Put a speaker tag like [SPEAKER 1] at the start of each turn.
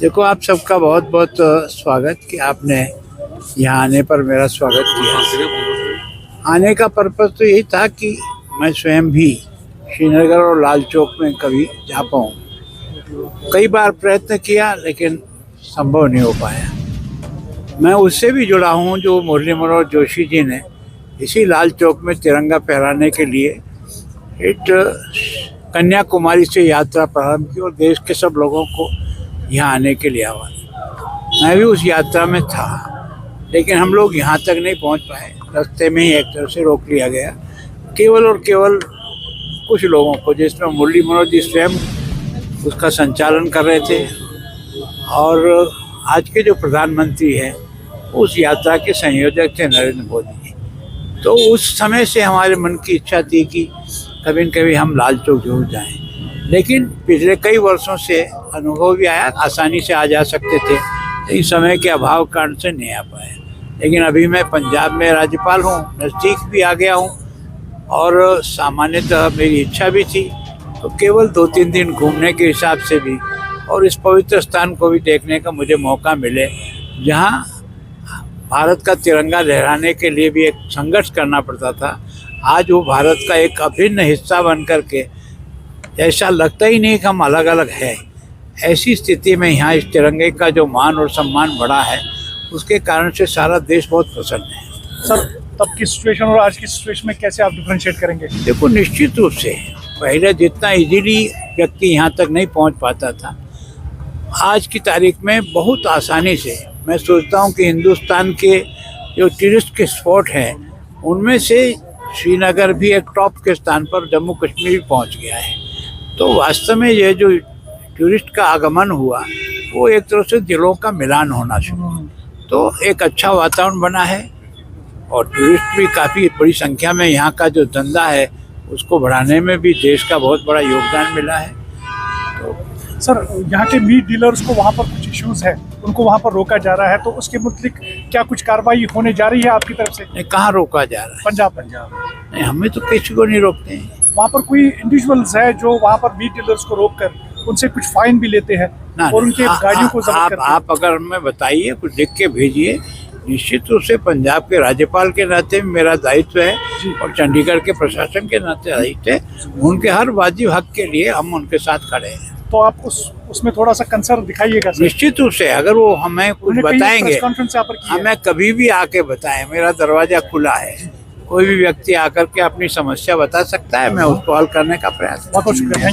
[SPEAKER 1] देखो, आप सबका बहुत बहुत स्वागत कि आपने यहाँ आने पर मेरा स्वागत किया। आने का पर्पज़ तो यही था कि मैं स्वयं भी श्रीनगर और लाल चौक में कभी जा पाऊँ। कई बार प्रयत्न किया लेकिन संभव नहीं हो पाया। मैं उससे भी जुड़ा हूँ जो मुरली मनोहर जोशी जी ने इसी लाल चौक में तिरंगा फहराने के लिए एक कन्याकुमारी से यात्रा प्रारंभ की और देश के सब लोगों को यहाँ आने के लिए आह्वान। मैं भी उस यात्रा में था, लेकिन हम लोग यहाँ तक नहीं पहुँच पाए। रास्ते में ही एक तरफ से रोक लिया गया, केवल और केवल कुछ लोगों को, जिसमें मुरली मनोहर जी स्वयं उसका संचालन कर रहे थे और आज के जो प्रधानमंत्री हैं उस यात्रा के संयोजक थे नरेंद्र मोदी जी। तो उस समय से हमारे मन की इच्छा थी कि कभी न कभी हम लाल चौक जरूर जाएं, लेकिन पिछले कई वर्षों से अनुभव भी आया आसानी से आ जा सकते थे, लेकिन समय के अभाव कारण से नहीं आ पाए। लेकिन अभी मैं पंजाब में राज्यपाल हूँ, नज़दीक भी आ गया हूँ और सामान्यतः मेरी इच्छा भी थी, तो केवल 2-3 दिन घूमने के हिसाब से भी और इस पवित्र स्थान को भी देखने का मुझे मौका मिले, जहाँ भारत का तिरंगा लहराने के लिए भी एक संघर्ष करना पड़ता था। आज वो भारत का एक अभिन्न हिस्सा बन कर के ऐसा लगता ही नहीं कि हम अलग अलग हैं। ऐसी स्थिति में यहाँ इस तिरंगे का जो मान और सम्मान बढ़ा है, उसके कारण से सारा देश बहुत प्रसन्न है।
[SPEAKER 2] सर, तब की सिचुएशन और आज की सिचुएशन में कैसे आप डिफरेंशिएट करेंगे?
[SPEAKER 1] देखो, निश्चित रूप से पहले जितना इजीली व्यक्ति यहाँ तक नहीं पहुँच पाता था, आज की तारीख में बहुत आसानी से मैं सोचता हूँ कि हिंदुस्तान के जो टूरिस्ट के स्पॉट हैं उनमें से श्रीनगर भी एक टॉप के स्थान पर, जम्मू कश्मीर भी पहुँच गया है। तो वास्तव में ये जो टूरिस्ट का आगमन हुआ वो एक तरह से दिलों का मिलान होना शुरू, तो एक अच्छा वातावरण बना है और टूरिस्ट भी काफ़ी बड़ी संख्या में, यहाँ का जो धंधा है उसको बढ़ाने में भी देश का बहुत बड़ा योगदान मिला है। तो
[SPEAKER 2] सर, यहाँ के मीट डीलर्स को वहाँ पर कुछ इश्यूज है, उनको वहाँ पर रोका जा रहा है, तो उसके मुताबिक क्या कुछ कार्रवाई होने जा रही है आपकी तरफ से?
[SPEAKER 1] नहीं, कहाँ रोका जा रहा है?
[SPEAKER 2] पंजाब
[SPEAKER 1] नहीं, हमें तो किसी को नहीं रोकते हैं।
[SPEAKER 2] वहाँ पर कोई इंडिविजुअल्स है जो वहाँ पर मीट डीलर्स को रोक कर उनसे कुछ फाइन भी लेते हैं और उनके गाड़ियों को जब्त करते हैं।
[SPEAKER 1] आप अगर हमें बताइए, कुछ लिख के भेजिए। निश्चित रूप से पंजाब के राज्यपाल के नाते मेरा दायित्व है और चंडीगढ़ के प्रशासन के नाते दायित्व है। उनके हर वाजिब हक के लिए हम उनके साथ खड़े हैं।
[SPEAKER 2] तो आप उसमें थोड़ा सा कंसर्न दिखाइएगा।
[SPEAKER 1] निश्चित रूप से, अगर वो हमें कुछ बताएंगे, हमें कभी भी आके बताएं, मेरा दरवाजा खुला है। कोई भी व्यक्ति आकर के अपनी समस्या बता सकता है, मैं उसको हल करने का प्रयास।
[SPEAKER 2] बहुत शुक्रिया।